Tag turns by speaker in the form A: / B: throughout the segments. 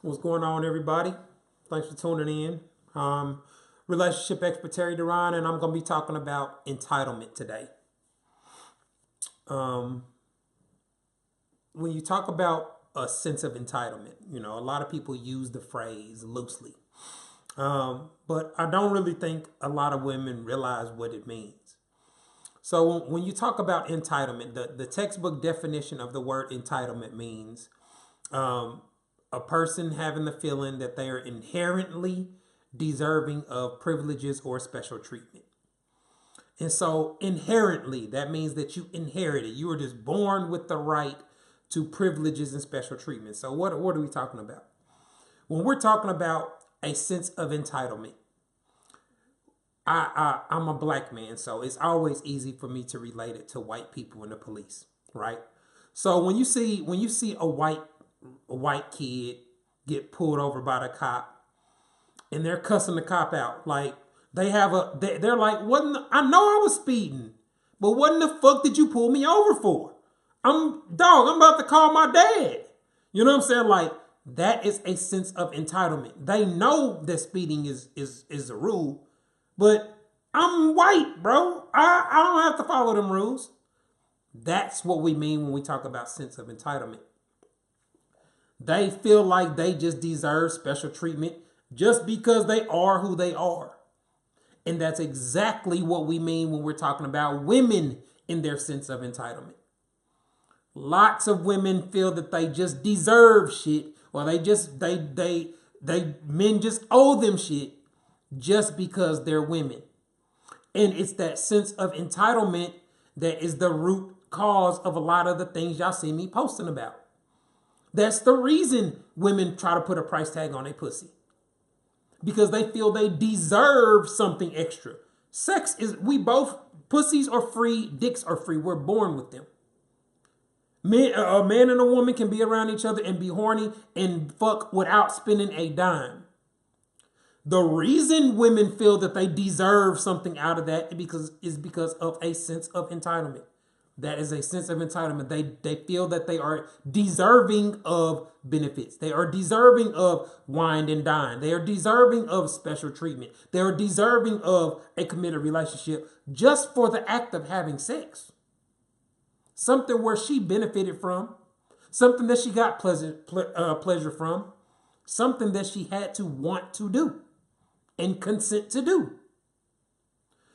A: What's going on, everybody? Thanks for tuning in. Relationship expert Terry Duran, and I'm going to be talking about entitlement today. When you talk about a sense of entitlement, a lot of people use the phrase loosely, but I don't really think a lot of women realize what it means. So when you talk about entitlement, the textbook definition of the word entitlement means a person having the feeling that they are inherently deserving of privileges or special treatment. And so inherently, that means that you inherited. You were just born with the right to privileges and special treatment. So what are we talking about? When we're talking about a sense of entitlement, I'm a black man, so it's always easy for me to relate it to white people and the police, right? So when you see a white kid get pulled over by the cop and they're cussing the cop out, like they're like, I know I was speeding, but what in the fuck did you pull me over for? I'm about to call my dad. You know what I'm saying? Like, that is a sense of entitlement. They know that speeding is the rule, but I'm white, bro. I don't have to follow them rules. That's what we mean when we talk about sense of entitlement. They feel like they just deserve special treatment just because they are who they are. And that's exactly what we mean when we're talking about women in their sense of entitlement. Lots of women feel that they just deserve shit, or men just owe them shit just because they're women. And it's that sense of entitlement that is the root cause of a lot of the things y'all see me posting about. That's the reason women try to put a price tag on a pussy. Because they feel they deserve something extra. Pussies are free, dicks are free. We're born with them. A man and a woman can be around each other and be horny and fuck without spending a dime. The reason women feel that they deserve something out of that is because of a sense of entitlement. That is a sense of entitlement. They feel that they are deserving of benefits. They are deserving of wine and dine. They are deserving of special treatment. They are deserving of a committed relationship just for the act of having sex. Something where she benefited from, something that she got pleasure from, something that she had to want to do and consent to do.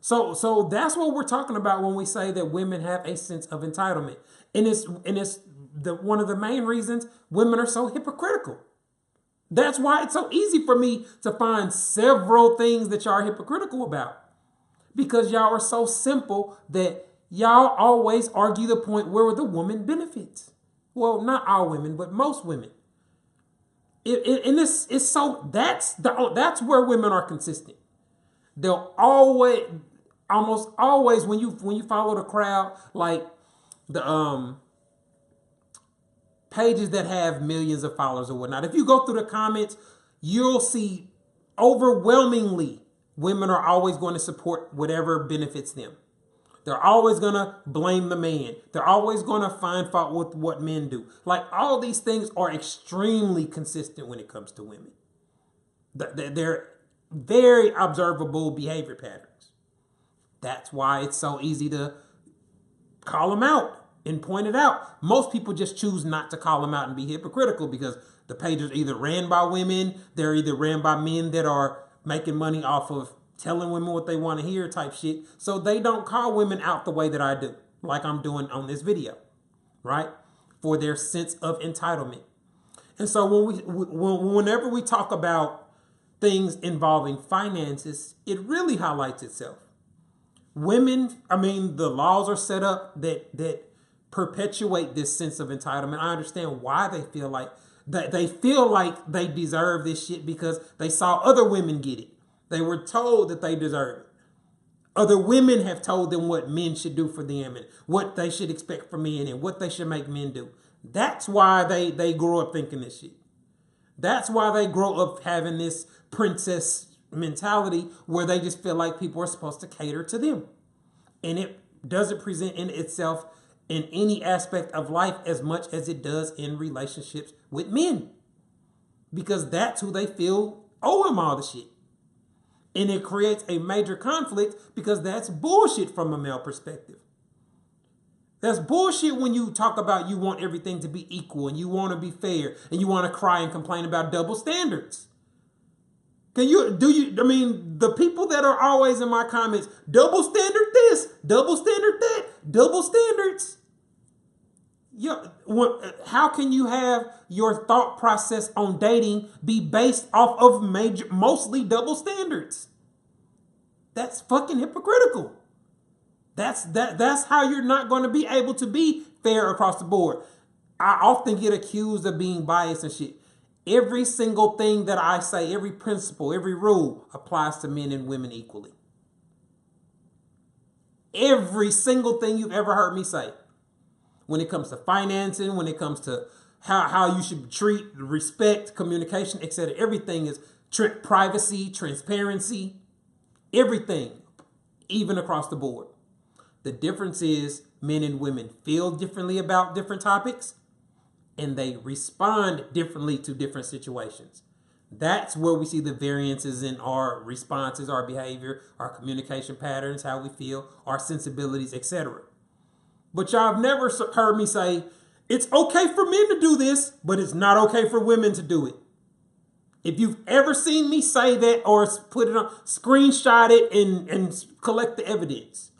A: So that's what we're talking about when we say that women have a sense of entitlement. And it's one of the main reasons women are so hypocritical. That's why it's so easy for me to find several things that y'all are hypocritical about. Because y'all are so simple that y'all always argue the point where the woman benefits. Well, not all women, but most women. That's where women are consistent. They'll almost always, when you follow the crowd, like the pages that have millions of followers or whatnot, if you go through the comments, you'll see overwhelmingly women are always going to support whatever benefits them. They're always going to blame the man. They're always going to find fault with what men do. Like, all these things are extremely consistent when it comes to women. They're very observable behavior patterns. That's why it's so easy to call them out and point it out. Most people just choose not to call them out and be hypocritical because the pages are either ran by women, they're either ran by men that are making money off of telling women what they want to hear type shit. So they don't call women out the way that I do, like I'm doing on this video, right? For their sense of entitlement. And so whenever we talk about things involving finances, it really highlights itself. The laws are set up that perpetuate this sense of entitlement. I understand why they feel like they deserve this shit because they saw other women get it. They were told that they deserve it. Other women have told them what men should do for them and what they should expect from men and what they should make men do. That's why they grow up thinking this shit. That's why they grow up having this princess mentality where they just feel like people are supposed to cater to them. And it doesn't present in itself in any aspect of life as much as it does in relationships with men. because that's who they feel owe him all the shit. And it creates a major conflict because that's bullshit from a male perspective. That's bullshit when you talk about you want everything to be equal and you want to be fair and you want to cry and complain about double standards. I mean, the people that are always in my comments, double standard this, double standard that, double standards. How can you have your thought process on dating be based off of mostly double standards? That's fucking hypocritical. That's how you're not going to be able to be fair across the board. I often get accused of being biased and shit. Every single thing that I say, every principle, every rule applies to men and women equally. Every single thing you've ever heard me say. When it comes to financing, when it comes to how you should treat, respect, communication, etc. Everything is privacy, transparency, everything, even across the board. The difference is men and women feel differently about different topics and they respond differently to different situations. That's where we see the variances in our responses, our behavior, our communication patterns, how we feel, our sensibilities, etc. But y'all have never heard me say, it's okay for men to do this, but it's not okay for women to do it. If you've ever seen me say that or put it on, screenshot it and collect the evidence.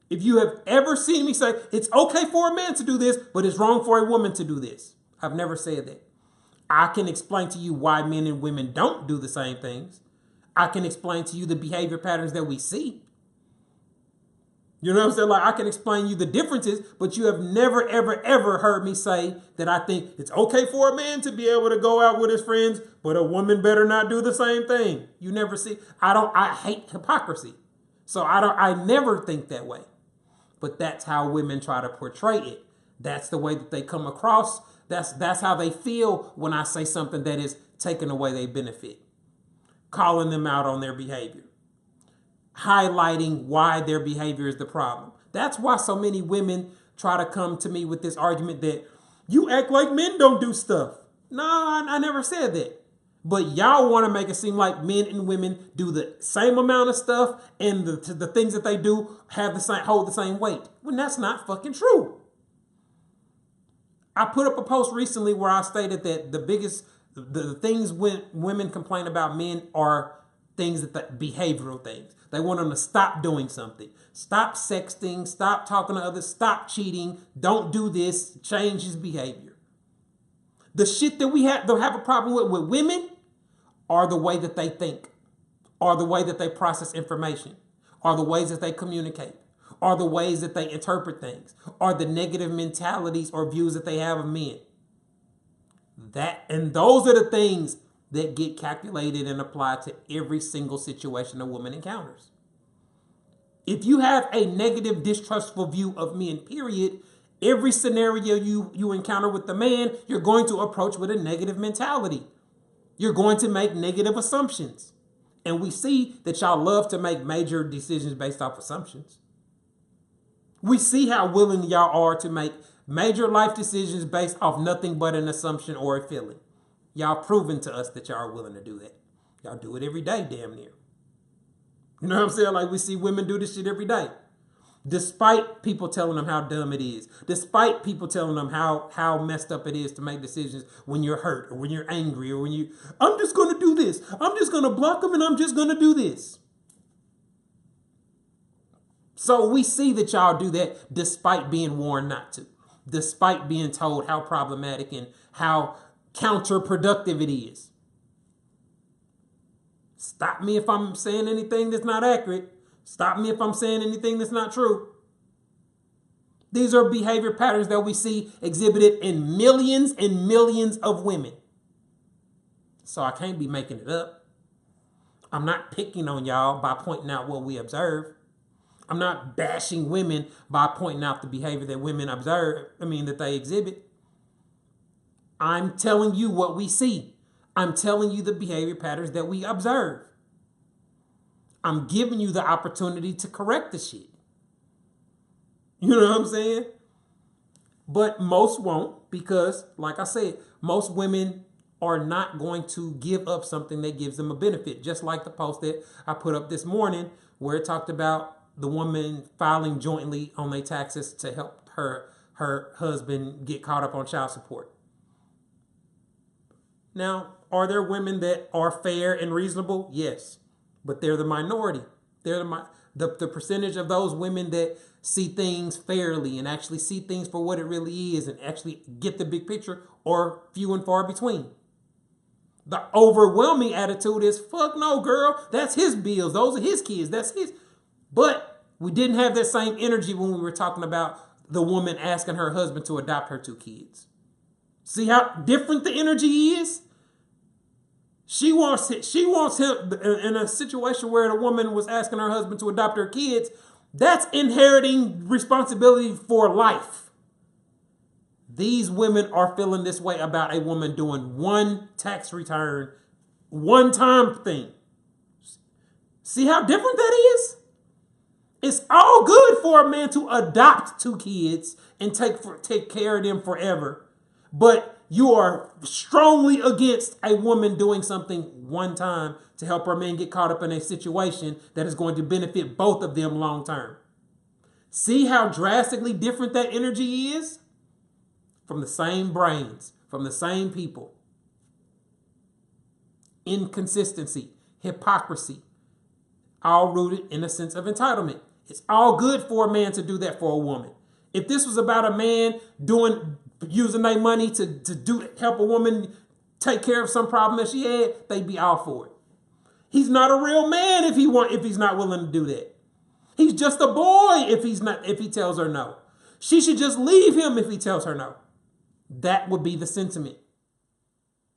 A: If you have ever seen me say, it's okay for a man to do this, but it's wrong for a woman to do this. I've never said that. I can explain to you why men and women don't do the same things. I can explain to you the behavior patterns that we see. You know what I'm saying? Like, I can explain you the differences, but you have never, ever, ever heard me say that I think it's okay for a man to be able to go out with his friends, but a woman better not do the same thing. You never see. I hate hypocrisy. So I never think that way. But that's how women try to portray it. That's the way that they come across. That's how they feel when I say something that is taking away their benefit. Calling them out on their behavior. Highlighting why their behavior is the problem. That's why so many women try to come to me with this argument that you act like men don't do stuff. No, I never said that. But y'all want to make it seem like men and women do the same amount of stuff and the things that they do hold the same weight. When that's not fucking true. I put up a post recently where I stated that the things when women complain about men are things behavioral things. They want them to stop doing something. Stop sexting, stop talking to others, stop cheating, don't do this, change his behavior. The shit that we have a problem with women are the way that they think, are the way that they process information, are the ways that they communicate, are the ways that they interpret things, are the negative mentalities or views that they have of men. And those are the things that get calculated and applied to every single situation a woman encounters. If you have a negative, distrustful view of men, period, every scenario you encounter with the man, you're going to approach with a negative mentality. You're going to make negative assumptions. And we see that y'all love to make major decisions based off assumptions. We see how willing y'all are to make major life decisions based off nothing but an assumption or a feeling. Y'all proven to us that y'all are willing to do that. Y'all do it every day, damn near. You know what I'm saying? Like, we see women do this shit every day. Despite people telling them how dumb it is. Despite people telling them how messed up it is to make decisions when you're hurt or when you're angry or when I'm just going to do this. I'm just going to block them and I'm just going to do this. So we see that y'all do that despite being warned not to. Despite being told how problematic and how counterproductive it is. Stop me if I'm saying anything that's not accurate. Stop me if I'm saying anything that's not true. These are behavior patterns that we see exhibited in millions and millions of women. So I can't be making it up. I'm not picking on y'all by pointing out what we observe. I'm not bashing women by pointing out the behavior that women that they exhibit. I'm telling you what we see. I'm telling you the behavior patterns that we observe. I'm giving you the opportunity to correct the shit. You know what I'm saying? But most won't because, like I said, most women are not going to give up something that gives them a benefit. Just like the post that I put up this morning where it talked about the woman filing jointly on their taxes to help her husband get caught up on child support. Now, are there women that are fair and reasonable? Yes, but they're the minority. They're the percentage of those women that see things fairly and actually see things for what it really is and actually get the big picture are few and far between. The overwhelming attitude is, fuck no, girl. That's his bills. Those are his kids. That's his. But we didn't have that same energy when we were talking about the woman asking her husband to adopt her 2 kids. See how different the energy is? She wants him in a situation where the woman was asking her husband to adopt her kids. That's inheriting responsibility for life. These women are feeling this way about a woman doing one tax return, one time thing. See how different that is? It's all good for a man to adopt 2 kids and take care of them forever. But you are strongly against a woman doing something one time to help her man get caught up in a situation that is going to benefit both of them long term. See how drastically different that energy is? From the same brains, from the same people. Inconsistency, hypocrisy, all rooted in a sense of entitlement. It's all good for a man to do that for a woman. If this was about a man using their money to help a woman take care of some problem that she had, they'd be all for it. He's not a real man if he's not willing to do that. He's just a boy if he tells her no. She should just leave him if he tells her no. That would be the sentiment.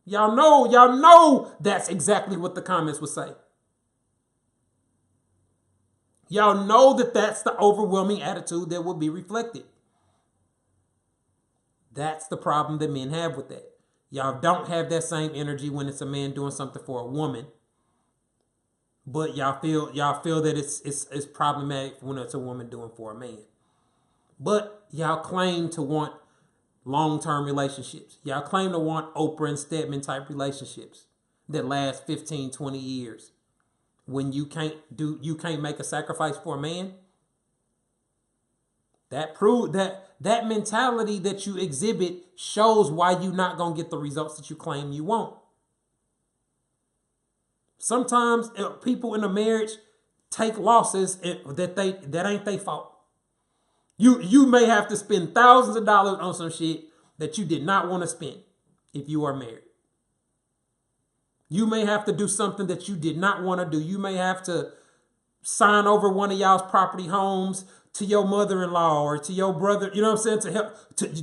A: Y'all know that's exactly what the comments would say. Y'all know that that's the overwhelming attitude that would be reflected. That's the problem that men have with that. Y'all don't have that same energy when it's a man doing something for a woman. But y'all feel that it's problematic when it's a woman doing for a man. But y'all claim to want long-term relationships. Y'all claim to want Oprah and Stedman type relationships that last 15, 20 years. When you can't make a sacrifice for a man. That mentality that you exhibit shows why you're not going to get the results that you claim you want. Sometimes people in a marriage take losses that ain't their fault. You may have to spend thousands of dollars on some shit that you did not want to spend if you are married. You may have to do something that you did not want to do. You may have to sign over one of y'all's property homes to your mother-in-law or to your brother, you know what I'm saying,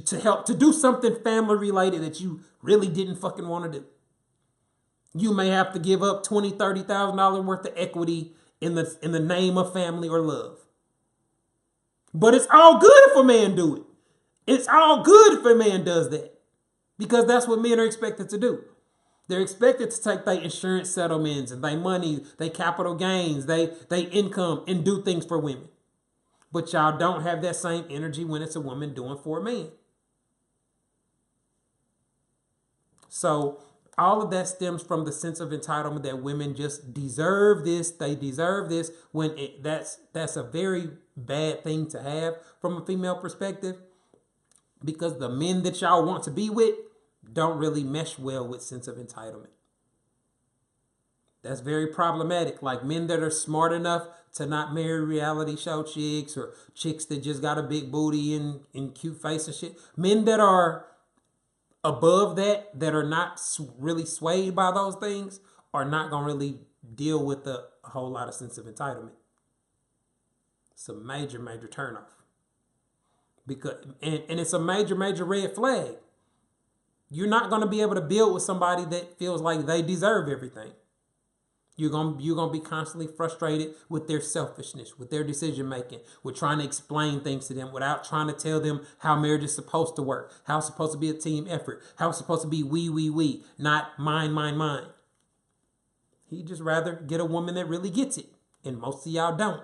A: to help to do something family related that you really didn't fucking want to do. You may have to give up $20,000, $30,000 worth of equity in the name of family or love. But it's all good if a man do it. It's all good if a man does that. Because that's what men are expected to do. They're expected to take their insurance settlements and their money, their capital gains, their income, and do things for women. But y'all don't have that same energy when it's a woman doing for a man. So all of that stems from the sense of entitlement that women just deserve this. They deserve this when that's a very bad thing to have from a female perspective. Because the men that y'all want to be with don't really mesh well with sense of entitlement. That's very problematic. Like men that are smart enough to not marry reality show chicks or chicks that just got a big booty and cute face and shit. Men that are above that are not really swayed by those things, are not going to really deal with a whole lot of sense of entitlement. It's a major, major turnoff. And it's a major, major red flag. You're not going to be able to build with somebody that feels like they deserve everything. You're going to be constantly frustrated with their selfishness, with their decision making, with trying to explain things to them without trying to tell them how marriage is supposed to work, how it's supposed to be a team effort, how it's supposed to be we, not mine, mine. He'd just rather get a woman that really gets it. And most of y'all don't.